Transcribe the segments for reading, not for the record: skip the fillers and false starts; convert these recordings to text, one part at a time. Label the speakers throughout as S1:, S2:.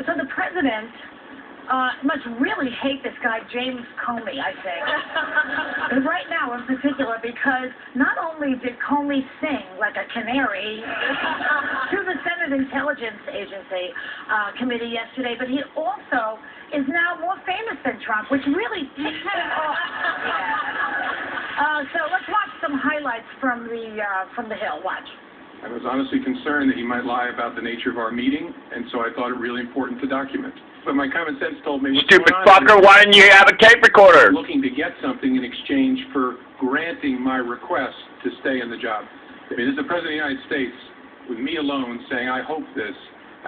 S1: So the president must really hate this guy, James Comey, I think. And right now, in particular, because not only did Comey sing like a canary to the Senate Intelligence Agency committee yesterday, but he also is now more famous than Trump, which really ticks him off. So let's watch some highlights from the Hill. Watch.
S2: I was honestly concerned that he might lie about the nature of our meeting, and so I thought it really important to document. But my common sense told me,
S3: stupid fucker, why didn't you have a tape recorder?
S2: Looking to get something in exchange for granting my request to stay in the job. I mean, this is the President of the United States, with me alone, saying, I hope this.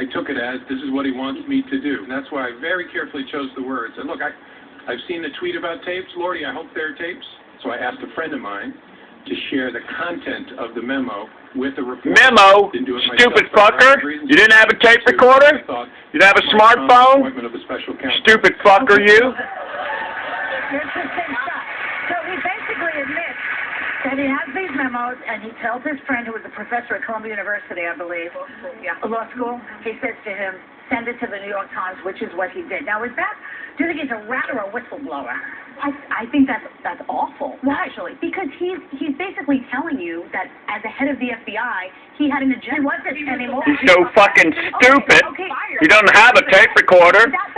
S2: I took it as, this is what he wants me to do. And that's why I very carefully chose the words. And look, I've seen the tweet about tapes. Lordy, I hope they're tapes. So I asked a friend of mine to share the content of the memo with a reporter.
S3: Memo? Stupid fucker? You didn't have a tape recorder? You didn't have a smartphone? Stupid fucker, you?
S1: So he basically admits that he has these memos, and he tells his friend, who was a professor at Columbia University, I believe, law school, he says to him, send it to the New York Times, which is what he did. Now, do you think he's a rat or a whistleblower?
S4: I think that's awful. Why? Actually, because he's basically telling you that as a head of the FBI, he had an agenda.
S1: He wasn't anymore.
S3: He's so fucking stupid.
S4: Okay.
S3: You don't have a tape recorder.
S4: But that's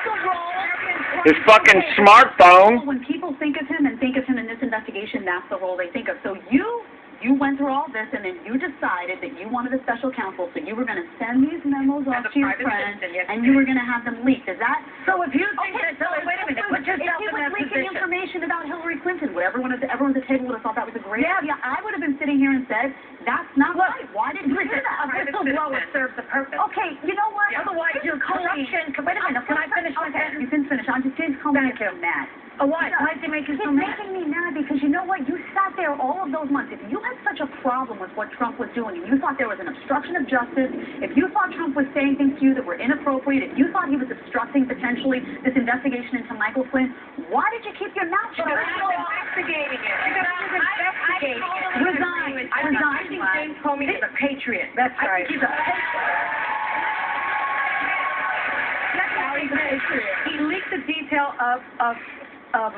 S4: the role.
S3: His fucking smartphone.
S4: When people think of him and think of him in this investigation, that's the role they think of. So you went through all this, and then you decided that you wanted a special counsel, so you were going to send these memos off to your friend, and you were going to have them leaked. Is that?
S1: So if you think that, wait a minute, put yourself
S4: if he
S1: in
S4: was
S1: that
S4: leaking
S1: position.
S4: information about Hillary Clinton, would everyone at the table would have thought that was a great idea? I would have been sitting here and said, that's not right. Why didn't you do that?
S1: A whistleblower serves the purpose.
S4: Okay, you know what?
S1: Otherwise, your corruption. Wait a minute, can I finish my sentence?
S4: You can finish. I'm just James Comey makes me mad.
S1: Why? Why does he make you so mad?
S4: He's making me mad because you know what? You sat there all of those months. If you had such a problem with what Trump was doing, and you thought there was an obstruction of justice, if you thought Trump was saying things to you that were inappropriate, if you thought he was obstructing potentially this investigation into Michael Flynn, why did you keep your mouth shut?
S1: Investigating it. Investigating it.
S4: Resign.
S1: I think James Comey is a patriot. That's right. I think he's a patriot. He leaked the detail of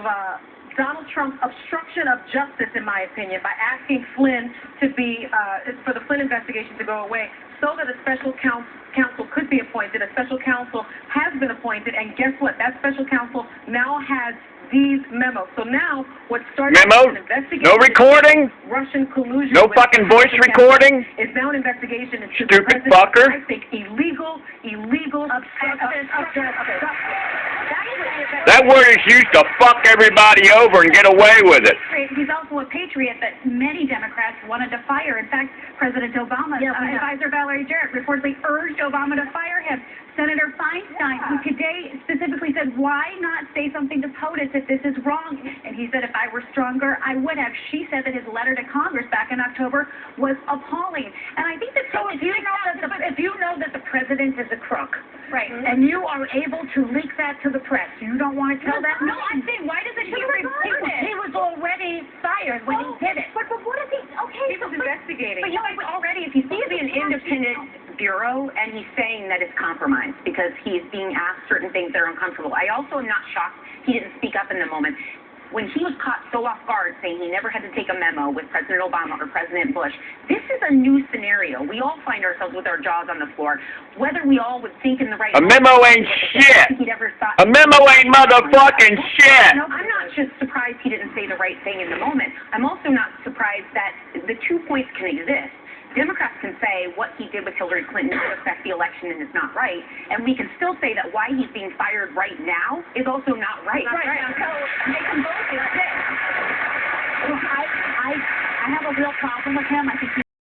S1: Donald Trump's obstruction of justice, in my opinion, by asking Flynn to be, for the Flynn investigation to go away, so that a special counsel could be appointed. A special counsel has been appointed, and guess what? That special counsel now has these memos. So now, what started as an investigation,
S3: no recording,
S1: Russian collusion,
S3: no fucking voice recording,
S1: is now an investigation into
S3: stupid fucker.
S1: I think illegal obstruction of justice.
S3: That word is used to fuck everybody over and get away with it.
S4: He's also a patriot that many Democrats wanted to fire. In fact, President Obama's advisor Valerie Jarrett reportedly urged Obama to fire him. Senator Feinstein, who today specifically said, why not say something to POTUS if this is wrong? And he said, if I were stronger, I would have. She said that his letter to Congress back in October was appalling. And I think that
S1: so if you know that the president is a crook,
S4: right,
S1: and you are able to leak that to the press, you don't want to tell that?
S4: No, I'm saying, why doesn't
S1: he was already fired when he did it.
S4: But what is he? Okay,
S1: he was investigating.
S4: But you know, already, if you see
S5: an independent bureau, and he's saying that it's compromised because he's being asked certain things that are uncomfortable. I also am not shocked he didn't speak up in the moment. When he was caught so off guard saying he never had to take a memo with President Obama or President Bush, this is a new scenario. We all find ourselves with our jaws on the floor. Whether we all would think in the right
S3: A memo ain't shit. A memo ain't motherfucking shit.
S5: No, I'm not just surprised he didn't say the right thing in the moment. I'm also not surprised that the 2 points can exist. Democrats can say what he did with Hillary Clinton to affect the election and is not right, and we can still say that why he's being fired right now is also not right.
S4: So they can both exist. I have a real problem with him. I think